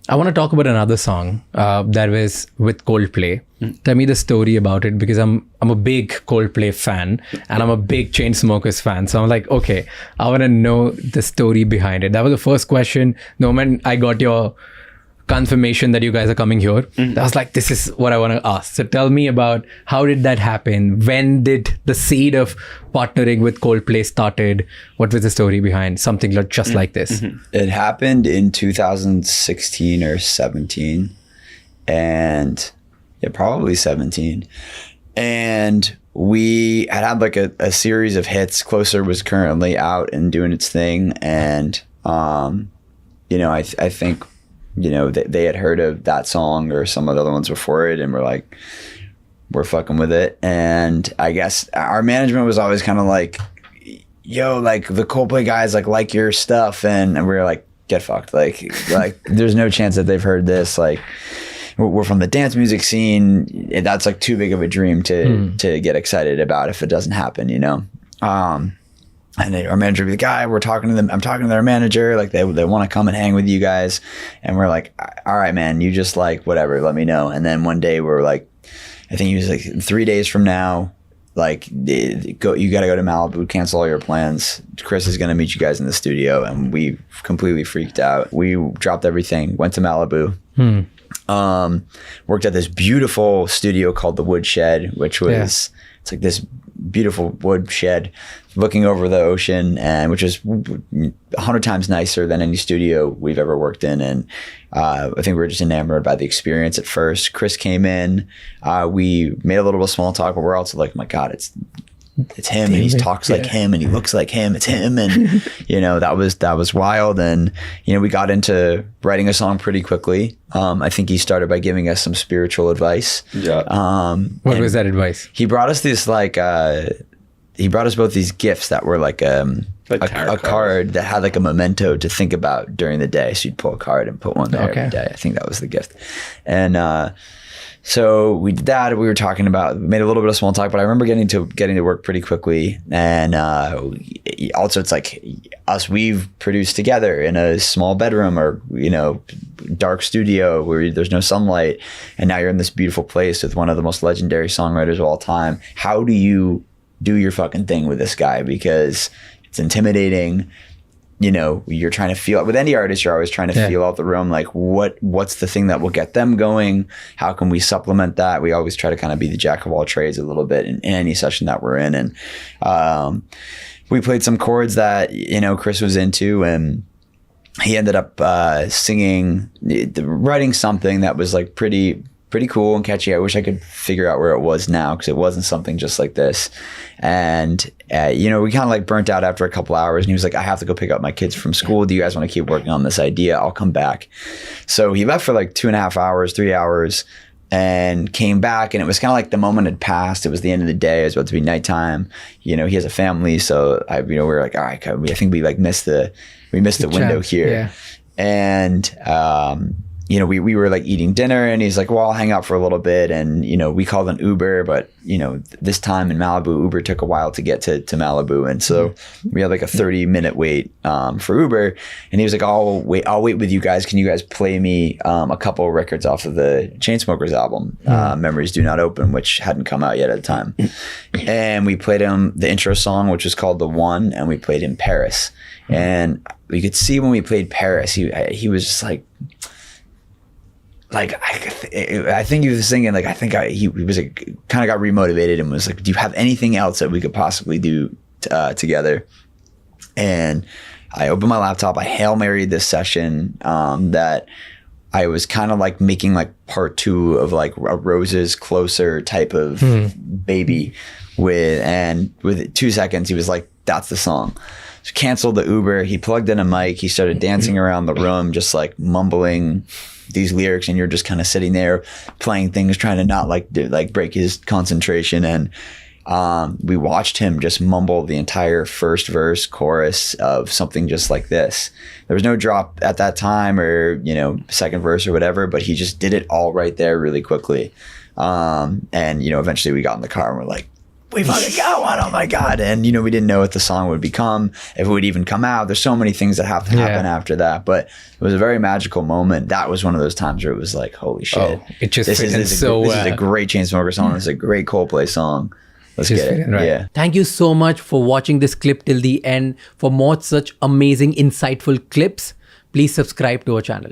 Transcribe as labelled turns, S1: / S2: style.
S1: I want to talk about another song that was with Coldplay. Tell me the story about it, because I'm a big Coldplay fan and I'm a big Chainsmokers fan. So I'm like, okay, I want to know the story behind it. That was the first question. The moment I got your confirmation that you guys are coming here, I was like, this is what I want to ask. So tell me about, how did that happen? When did the seed of partnering with Coldplay started? What was the story behind something just like this?
S2: It happened in 2016 or 17, and probably 17. And we had like a series of hits. Closer was currently out and doing its thing. And, I think, they had heard of that song or some of the other ones before it, and we're fucking with it. And I guess our management was always kind of like, yo, like the Coldplay guys like your stuff, and we were like, get fucked. Like there's no chance that they've heard this. Like, we're from the dance music scene. That's like too big of a dream to get excited about if it doesn't happen, And our manager would be like, I'm talking to their manager. Like they want to come and hang with you guys. And we're like, all right, man, you just like, whatever, let me know. And then one day we're like, I think he was like 3 days from now, like you got to go to Malibu, cancel all your plans. Chris is going to meet you guys in the studio. And we completely freaked out. We dropped everything, went to Malibu, worked at this beautiful studio called the Woodshed, which was, it's like this beautiful wood shed looking over the ocean, and which is 100 times nicer than any studio we've ever worked in. And I think we were just enamored by the experience at first. Chris came in, we made a little bit of small talk, but we're also like, oh my God, it's him, and he talks like him, and he looks like him, it's him. And that was wild. And we got into writing a song pretty quickly. I think he started by giving us some spiritual advice.
S1: What was that advice?
S2: He brought us he brought us both these gifts that were like a card that had like a memento to think about during the day. So you'd pull a card and put one there every day. I think that was the gift. And so we did that. We were talking about, made a little bit of small talk, but I remember getting to work pretty quickly. And also it's like us, we've produced together in a small bedroom or, dark studio where there's no sunlight. And now you're in this beautiful place with one of the most legendary songwriters of all time. How do you do your fucking thing with this guy? Because it's intimidating. You're trying to feel, with any artist, you're always trying to feel out the room. Like what's the thing that will get them going? How can we supplement that? We always try to kind of be the jack of all trades a little bit in any session that we're in. And we played some chords that, Chris was into, and he ended up writing something that was like pretty cool and catchy. I wish I could figure out where it was now, because it wasn't something just like this. And, we kind of like burnt out after a couple hours, and he was like, I have to go pick up my kids from school. Do you guys want to keep working on this idea? I'll come back. So he left for like 2.5 hours, 3 hours, and came back, and it was kind of like the moment had passed. It was the end of the day. It was about to be nighttime. He has a family. So we were like, all right, I think we like missed the window here. Yeah. And, we were like eating dinner, and he's like, well, I'll hang out for a little bit. And, we called an Uber, but, this time in Malibu, Uber took a while to get to Malibu. And so we had like a 30-minute wait for Uber. And he was like, I'll wait with you guys. Can you guys play me a couple of records off of the Chainsmokers album, Memories Do Not Open, which hadn't come out yet at the time. And we played him the intro song, which was called The One, and we played him Paris. And we could see when we played Paris, he was just like I think he was singing, like, he was like, kind of got remotivated and was like, do you have anything else that we could possibly do together? And I opened my laptop, I Hail Married this session that I was kind of like making like part 2 of like a Roses Closer type of baby with 2 seconds, he was like, that's the song. So canceled the Uber, he plugged in a mic, he started dancing around the room, just like mumbling these lyrics, and you're just kind of sitting there playing things, trying to not like break his concentration. And we watched him just mumble the entire first verse chorus of something just like this. There was no drop at that time, or second verse or whatever, but he just did it all right there really quickly. And eventually we got in the car and we're like, we fucking got one. Oh my God. And, you know, we didn't know what the song would become, if it would even come out. There's so many things that have to happen after that. But it was a very magical moment. That was one of those times where it was like, holy shit.
S1: Oh, it just
S2: this
S1: fit in
S2: is
S1: so
S2: This is a great Chainsmokers song. This is a great Coldplay song. Let's get it.
S1: Right.
S2: Yeah.
S3: Thank you so much for watching this clip till the end. For more such amazing, insightful clips, please subscribe to our channel.